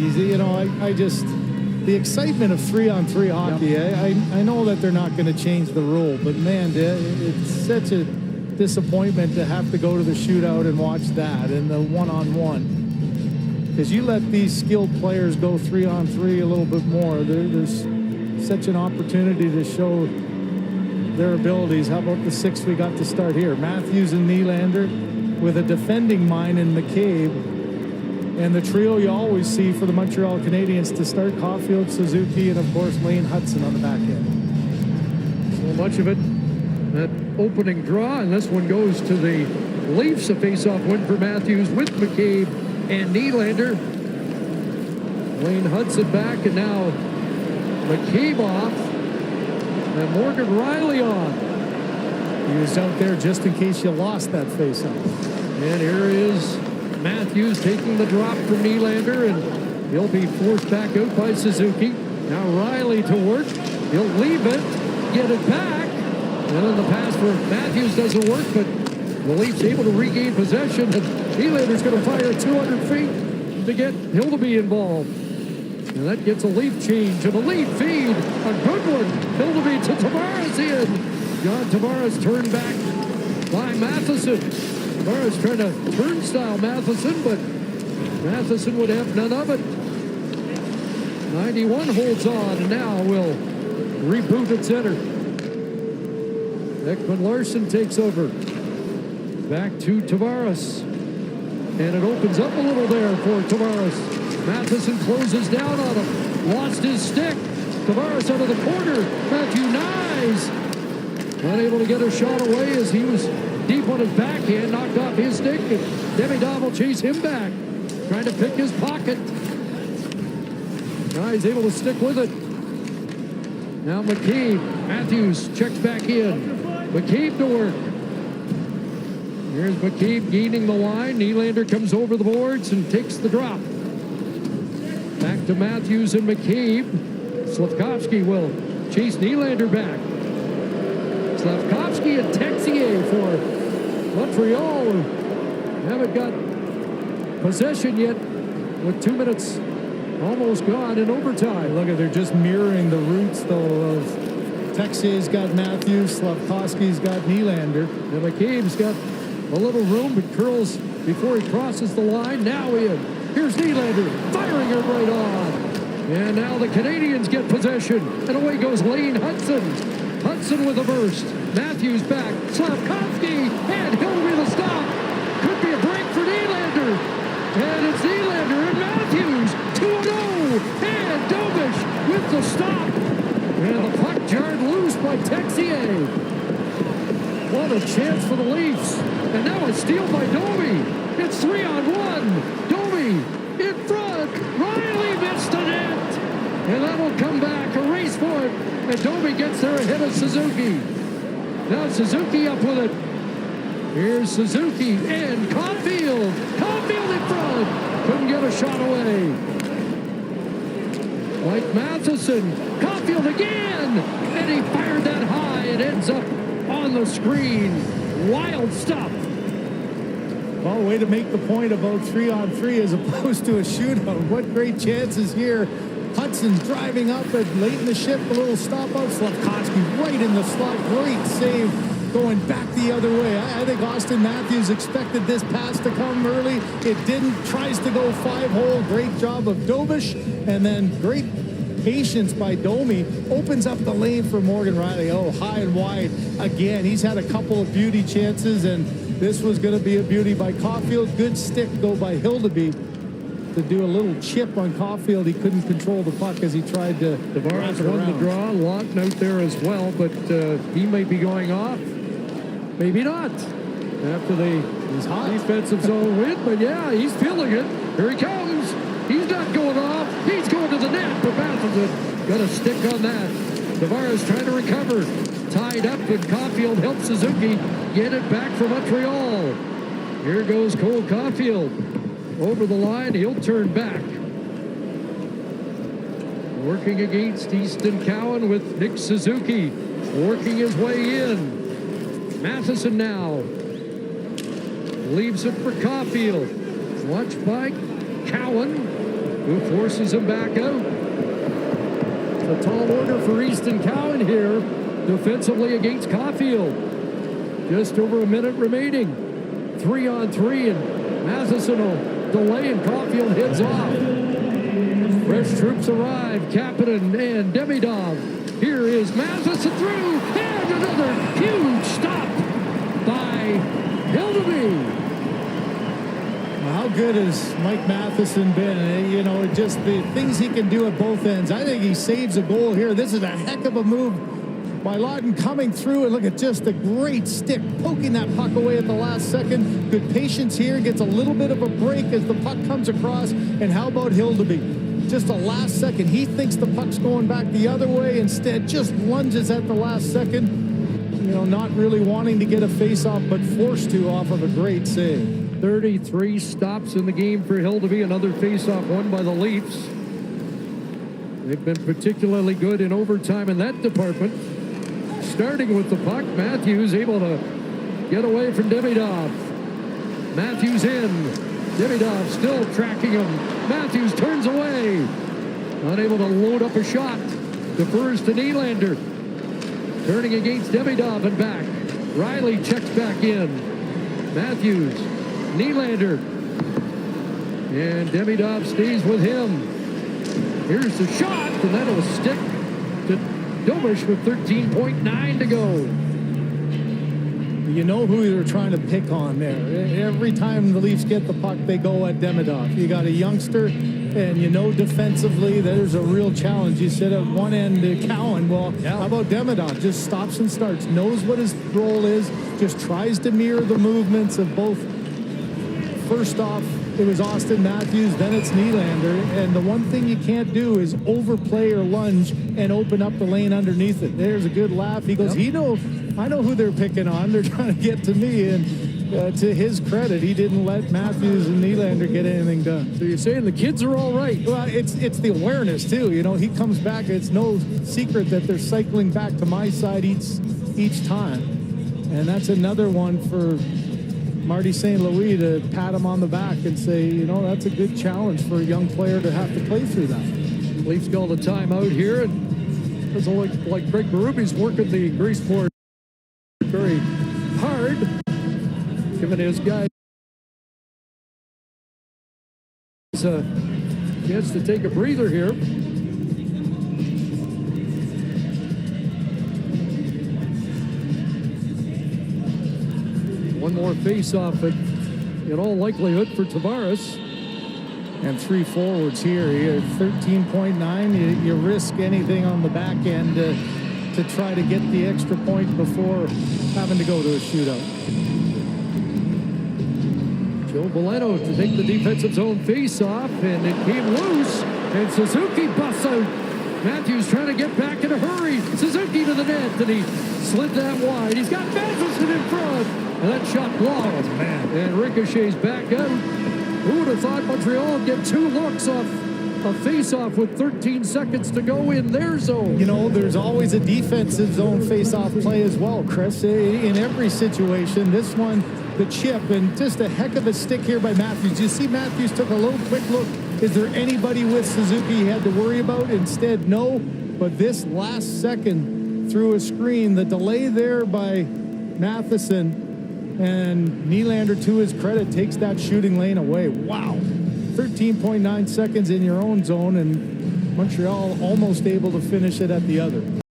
strategies. You know, I just, the excitement of 3-on-3 hockey, Yep. I know that they're not going to change the rule, but man, it's such a disappointment to have to go to the shootout and watch that and the one-on-one. Because you let these skilled players go 3-on-3 a little bit more, there's such an opportunity to show their abilities. How about the 6 we got to start here? Matthews and Nylander with a defending mind in McCabe. And the trio you always see for the Montreal Canadiens to start: Caulfield, Suzuki, and of course Lane Hudson on the back end. So much of it, that opening draw, and this one goes to the Leafs. A face-off win for Matthews with McCabe and Nylander. Lane Hudson back, and now McCabe off, and Morgan Riley on. He was out there just in case you lost that face-off. And here is Matthews taking the drop from Nylander, and he'll be forced back out by Suzuki. Now Riley to work. He'll leave it, get it back, and then the pass for Matthews doesn't work, but the Leafs able to regain possession, and Nylander's going to fire 200 feet to get Hildeby involved. And that gets a Leaf change and a Leaf feed. A good one. Hildeby to Tavares in. John Tavares turned back by Matheson. Tavares trying to turnstile Matheson, but Matheson would have none of it. 91 holds on, and now will reboot at center. Ekman Larsson takes over. Back to Tavares. And it opens up a little there for Tavares. Matheson closes down on him. Lost his stick. Tavares out of the corner. Matthew Nyes unable to get a shot away as he was deep on his backhand, knocked off his stick, and Demi Dom will chase him back, trying to pick his pocket. Nyes able to stick with it. Now McCabe. Matthews checks back in. McCabe to work. Here's McCabe gaining the line. Nylander comes over the boards and takes the drop. Back to Matthews and McCabe. Slavkovsky will chase Nylander back. Slavkovsky and Texier for Montreal, who haven't got possession yet with 2 minutes almost gone in overtime. Look at, they're just mirroring the roots, though, of Texier's got Matthews, Slavkovsky's got Nylander. And McCabe's got a little room, but curls before he crosses the line. Now in. Here's Nylander, firing it right on. And now the Canadiens get possession. And away goes Lane Hudson. Hudson with a burst. Matthews back. Slavkovsky, and Hildeby the stop. Could be a break for Nylander. And it's Nylander and Matthews. 2-0. And Dobish with the stop. And the puck jarred loose by Texier. What a chance for the Leafs. And now a steal by Domi. It's 3-on-1. Domi in front. Riley missed the net. And that'll come back. A race for it. And Domi gets there ahead of Suzuki. Now Suzuki up with it. Here's Suzuki and Caulfield. Caulfield in front. Couldn't get a shot away. Mike Matheson. Caulfield again. And he fired that high. It ends up on the screen. Wild stuff. Well, way to make the point about 3-on-3 as opposed to a shootout. What great chances here. Hudson driving up and late in the shift, a little stop out. Slavkovsky right in the slot. Great save going back the other way. I think Austin Matthews expected this pass to come early. It didn't. Tries to go 5-hole. Great job of Dobish. And then great patience by Domi. Opens up the lane for Morgan Riley. Oh, high and wide again. He's had a couple of beauty chances, and this was going to be a beauty by Caulfield. Good stick, though, by Hildeby to do a little chip on Caulfield. He couldn't control the puck as he tried to. Tavares won the draw. Lawton out there as well, but he may be going off. Maybe not. After the defensive zone win, but yeah, he's feeling it. Here he comes. He's not going off. He's going to the net, but Matheson got a stick on that. Tavares trying to recover. Tied up, and Caulfield helps Suzuki get it back for Montreal. Here goes Cole Caulfield. Over the line, he'll turn back. Working against Easton Cowan with Nick Suzuki. Working his way in. Matheson now. Leaves it for Caulfield. Watched by Cowan. who forces him back out. It's a tall order for Easton Cowan here, defensively against Caulfield. Just over a minute remaining. 3-on-3, and Matheson will delay, and Caulfield heads off. Fresh troops arrive. Kapanen and Demidov. Here is Matheson through, and another huge stop by Hildeby. How good has Mike Matheson been? You know, just the things he can do at both ends. I think he saves a goal here. This is a heck of a move by Lawton coming through, and look at just a great stick poking that puck away at the last second. Good patience here, gets a little bit of a break as the puck comes across. And how about Hildeby? Just a last second. He thinks the puck's going back the other way, instead just lunges at the last second. You know, not really wanting to get a face-off, but forced to off of a great save. 33 stops in the game for Hildeby. Another face-off won by the Leafs. They've been particularly good in overtime in that department. Starting with the puck, Matthews able to get away from Demidov. Matthews in. Demidov still tracking him. Matthews turns away. Unable to load up a shot. Defers to Nylander. Turning against Demidov and back. Riley checks back in. Matthews. Nylander. And Demidov stays with him. Here's the shot, and that'll stick to Domish with 13.9 to go. You know who they're trying to pick on there. Every time the Leafs get the puck, they go at Demidov. You got a youngster, and you know defensively there's a real challenge. You said at one end Cowan. Well, how about Demidov? Just stops and starts, knows what his role is, just tries to mirror the movements of both. First off, it was Austin Matthews, then it's Nylander, and the one thing you can't do is overplay or lunge and open up the lane underneath it. There's a good laugh. He goes, I know who they're picking on. They're trying to get to me, and to his credit, he didn't let Matthews and Nylander get anything done. So you're saying the kids are all right? Well, it's the awareness, too. You know, he comes back. It's no secret that they're cycling back to my side each time, and that's another one for Marty St. Louis to pat him on the back and say, you know, that's a good challenge for a young player to have to play through that. Leafs called a timeout here, and it's like Craig Berube's working the grease board very hard, giving his guys a chance to take a breather here. One more face-off, but in all likelihood for Tavares. And three forwards here. You're 13.9. You risk anything on the back end to try to get the extra point before having to go to a shootout. Joe Boleno to take the defensive zone face-off, and it came loose, and Suzuki busts out. Matthews trying to get back in a hurry. Suzuki to the net, and he slid that wide. He's got Matheson in front. And that shot blocked. Oh, man. And ricochets back out. Who would have thought Montreal would get two looks off a face-off with 13 seconds to go in their zone? You know, there's always a defensive zone face-off play as well, Chris. In every situation, this one, the chip, and just a heck of a stick here by Matthews. You see Matthews took a little quick look. Is there anybody with Suzuki he had to worry about? Instead, no. But this last second through a screen, the delay there by Matheson, and Nylander, to his credit, takes that shooting lane away. Wow. 13.9 seconds in your own zone, and Montreal almost able to finish it at the other.